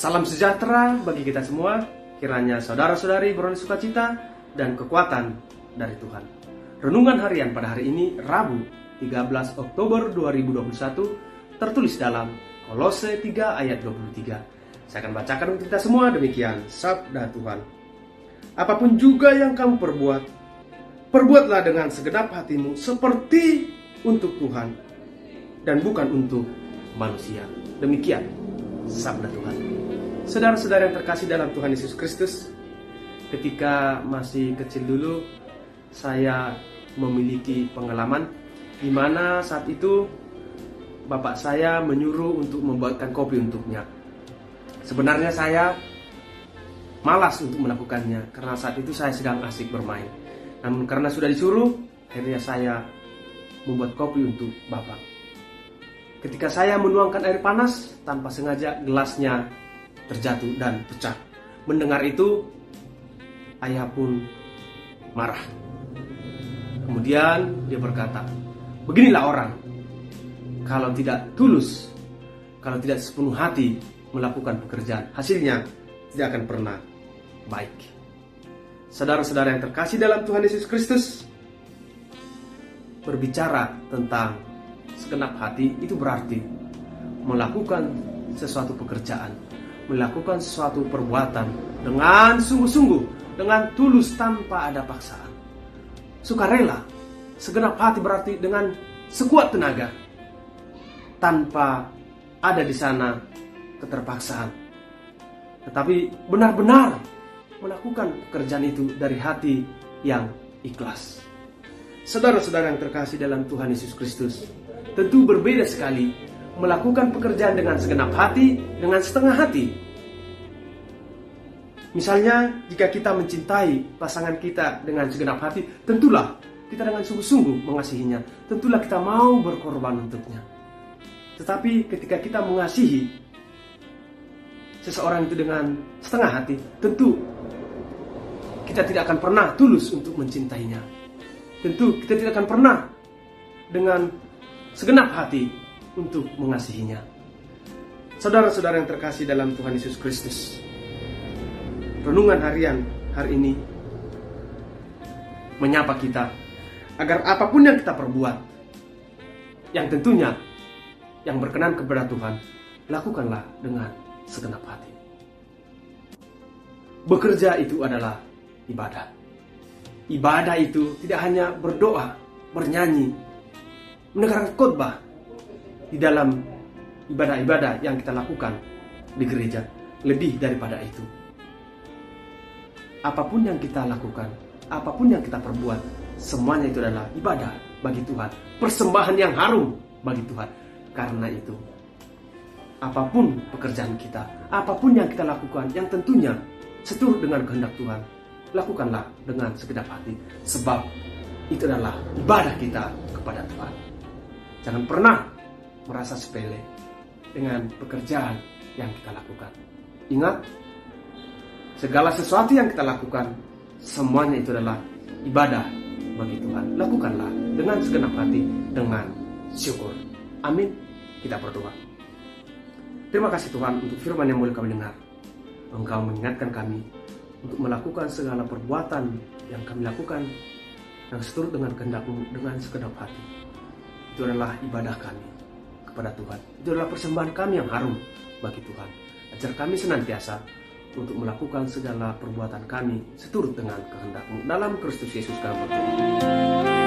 Salam sejahtera bagi kita semua. Kiranya saudara-saudari beroleh sukacita dan kekuatan dari Tuhan. Renungan harian pada hari ini, Rabu 13 Oktober 2021, tertulis dalam Kolose 3 ayat 23. Saya akan bacakan untuk kita semua. Demikian sabda Tuhan. Apapun juga yang kamu perbuat, perbuatlah dengan segenap hatimu seperti untuk Tuhan dan bukan untuk manusia. Demikian sabda Tuhan. Saudara-saudara yang terkasih dalam Tuhan Yesus Kristus, ketika masih kecil dulu, saya memiliki pengalaman di mana saat itu bapak saya menyuruh untuk membuatkan kopi untuknya. Sebenarnya saya malas untuk melakukannya karena saat itu saya sedang asik bermain. Namun karena sudah disuruh, akhirnya saya membuat kopi untuk bapak. Ketika saya menuangkan air panas, tanpa sengaja gelasnya terjatuh dan pecah. Mendengar itu, ayah pun marah. Kemudian dia berkata, beginilah orang, kalau tidak tulus, kalau tidak sepenuh hati melakukan pekerjaan, hasilnya tidak akan pernah baik. Saudara-saudara yang terkasih dalam Tuhan Yesus Kristus, berbicara tentang segenap hati itu berarti melakukan sesuatu pekerjaan, melakukan sesuatu perbuatan dengan sungguh-sungguh, dengan tulus tanpa ada paksaan. Sukarela, segenap hati berarti dengan sekuat tenaga, tanpa ada di sana keterpaksaan. Tetapi benar-benar melakukan pekerjaan itu dari hati yang ikhlas. Saudara-saudara yang terkasih dalam Tuhan Yesus Kristus, tentu berbeda sekali melakukan pekerjaan dengan segenap hati dengan setengah hati. Misalnya, jika kita mencintai pasangan kita dengan segenap hati, tentulah kita dengan sungguh-sungguh mengasihinya. Tentulah kita mau berkorban untuknya. Tetapi ketika kita mengasihi seseorang itu dengan setengah hati, tentu kita tidak akan pernah tulus untuk mencintainya. Tentu kita tidak akan pernah dengan segenap hati untuk mengasihinya. Saudara-saudara yang terkasih dalam Tuhan Yesus Kristus, renungan harian hari ini menyapa kita agar apapun yang kita perbuat, yang tentunya yang berkenan kepada Tuhan, lakukanlah dengan segenap hati. Bekerja itu adalah ibadah. Ibadah itu tidak hanya berdoa, bernyanyi, mendengarkan khotbah di dalam ibadah-ibadah yang kita lakukan di gereja. Lebih daripada itu, apapun yang kita lakukan, apapun yang kita perbuat, semuanya itu adalah ibadah bagi Tuhan, persembahan yang harum bagi Tuhan. Karena itu, apapun pekerjaan kita, apapun yang kita lakukan, yang tentunya seturut dengan kehendak Tuhan, lakukanlah dengan segenap hati, sebab itu adalah ibadah kita kepada Tuhan. Jangan pernah merasa sepele dengan pekerjaan yang kita lakukan. Ingat, segala sesuatu yang kita lakukan, semuanya itu adalah ibadah bagi Tuhan. Lakukanlah dengan segenap hati, dengan syukur. Amin. Kita berdoa. Terima kasih Tuhan untuk firman yang boleh kami dengar. Engkau mengingatkan kami untuk melakukan segala perbuatan yang kami lakukan yang seturut dengan kehendak-Mu dengan segenap hati. Itu adalah ibadah kami kepada Tuhan. Itu adalah persembahan kami yang harum bagi Tuhan. Ajar kami senantiasa untuk melakukan segala perbuatan kami seturut dengan kehendak-Mu. Dalam Kristus Yesus kami berdoa.